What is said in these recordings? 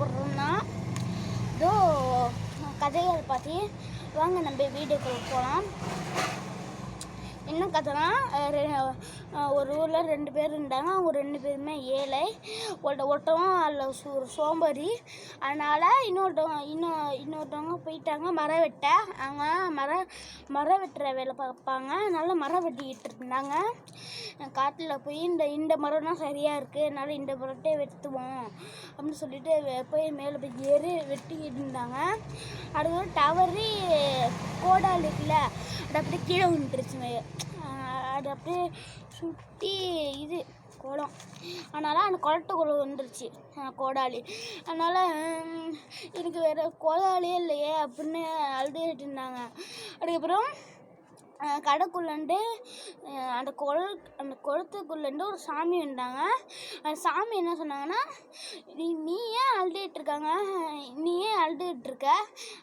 போடுறோம்னா இதோ கதைகள் பார்த்து வாங்க நம்ம வீடியோக்குள்ள போகலாம். என்ன கதைனா, ஒரு ஊரில் 2 பேர் இருந்தாங்க. அவங்க 2 பேருமே ஏழை. ஒருத்தவங்க அதில் ஒரு சோம்பேறி. அதனால் இன்னொருத்தவங்க போயிட்டாங்க மரம் வெட்ட. அவங்க மரம் வெட்டுற வேலை பார்ப்பாங்க. அதனால் மரம் வெட்டிக்கிட்டு இருந்தாங்க. காட்டில் போய் இந்த மரம் தான் சரியாக இருக்குது, அதனால் இந்த மரத்தை வெட்டுவோம் அப்படின்னு சொல்லிட்டு போய் மேலே போய் ஏறி வெட்டிக்கிட்டு இருந்தாங்க. அதுக்கப்புறம் டவரி கோடால் இருக்குல்ல, அது அப்படியே கீழே விழுந்துருச்சுங்க. அது அப்படியே சுற்றி இது குளம், அதனால் அந்த குளத்துக்குள்ளே வந்துருச்சு கோடாலி. அதனால் எனக்கு வேறு கோடாலியே இல்லையே அப்படின்னு அழுதுகிட்டு இருந்தாங்க. அதுக்கப்புறம் கடைக்குள்ளேண்டு அந்த குளத்துக்குள்ளேருந்து ஒரு சாமி வந்தாங்க. அந்த சாமி என்ன சொன்னாங்கன்னா, நீ ஏன் அழுதுகிட்ருக்க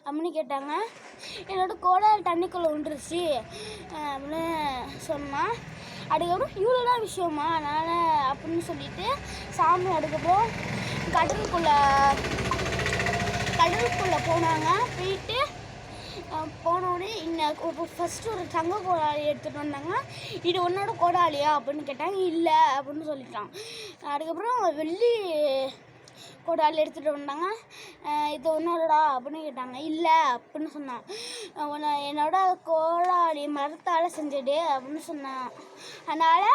அப்படின்னு கேட்டாங்க. என்னோட கோடாலி தண்ணிக்குள்ளே விழுந்துருச்சு அப்படின்னு சொன்னான். அதுக்கப்புறம் இவ்வளோதான் விஷயமா அதனால் அப்படின்னு சொல்லிட்டு சாமி அதுக்கப்புறம் கடலுக்குள்ளே போனாங்க. போனோடனே ஃபஸ்ட்டு ஒரு தங்க கோடாலி எடுத்துகிட்டு வந்தாங்க. இது உன்னோட கோடாலியா அப்படின்னு கேட்டாங்க. இல்லை அப்படின்னு சொல்லிட்டான். அதுக்கப்புறம் வெள்ளி கோடாலி எடுத்துகிட்டு வந்தாங்க. இது உன்னோடடா அப்படின்னு கேட்டாங்க. இல்லை அப்படின்னு சொன்னான். என்னோட கோடாலி மரத்தால் செஞ்சது அப்படின்னு சொன்னான். அதனால்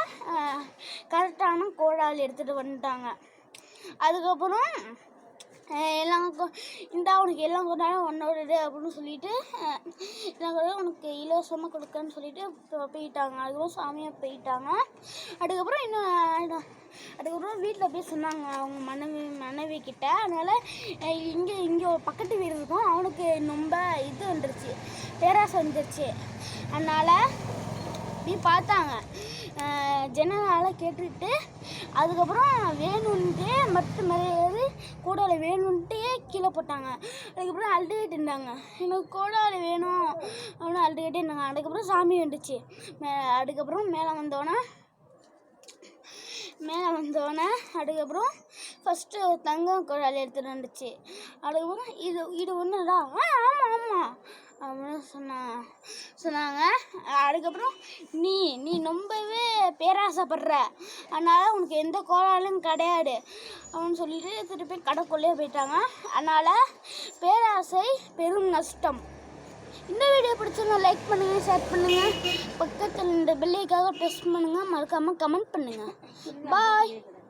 கரெக்டான கோடாலி எடுத்துகிட்டு வந்துட்டாங்க. அதுக்கப்புறம் உனக்கு எல்லாம் கொண்டாலும் உன்னோடது அப்படின்னு சொல்லிட்டு எல்லாம் கூட உனக்கு இலவசமாக கொடுக்கன்னு சொல்லிட்டு போயிட்டாங்க. அதுக்கப்புறம் சாமியாக போயிட்டாங்க. அதுக்கப்புறம் வீட்டில் போய் சொன்னாங்க அவங்க மனைவி கிட்ட. அதனால் இங்கே ஒரு பக்கத்து வீடு இருக்கும், அவனுக்கு ரொம்ப இது வந்துருச்சு, பேராசை வந்துருச்சு. அதனால் நீ பார்த்தாங்க ஜனநாள் கேட்டுட்டு அதுக்கப்புறம் வேணுன்ட்டு மேலே ஏறி கோடாலி வேணுன்ட்டே கீழே போட்டாங்க. அதுக்கப்புறம் அழுதுகிட்டு இருந்தாங்க, எனக்கு கோடாலி வேணும் அப்படின்னு அழுதுகிட்டே இருந்தாங்க. அதுக்கப்புறம் சாமி வந்துச்சு. அதுக்கப்புறம் மேலே வந்தோன்னே அதுக்கப்புப்புறம் ஃபஸ்ட்டு தங்க கோடாலி எடுத்துகிட்டு வந்துச்சு. அதுக்கப்புறம் இது ஒன்றுடா. ஆமாம் அப்படின்னு சொன்னாங்க. அதுக்கப்புறம் நீ ரொம்பவே பேராசைப்படுற, அதனால் உனக்கு எந்த கோடாலும் கிடையாது அப்படின்னு சொல்லிட்டு திருப்பி கடைக்குள்ளேயே போயிட்டாங்க. அதனால் பேராசை பெரும் நஷ்டம். இந்த வீடியோ பிடிச்சிருந்தா லைக் பண்ணுங்கள், ஷேர் பண்ணுங்கள், பக்கத்தில் இந்த பெல்லைக்காக ப்ரெஸ் பண்ணுங்கள், மறக்காமல் கமெண்ட் பண்ணுங்கள். பாய்.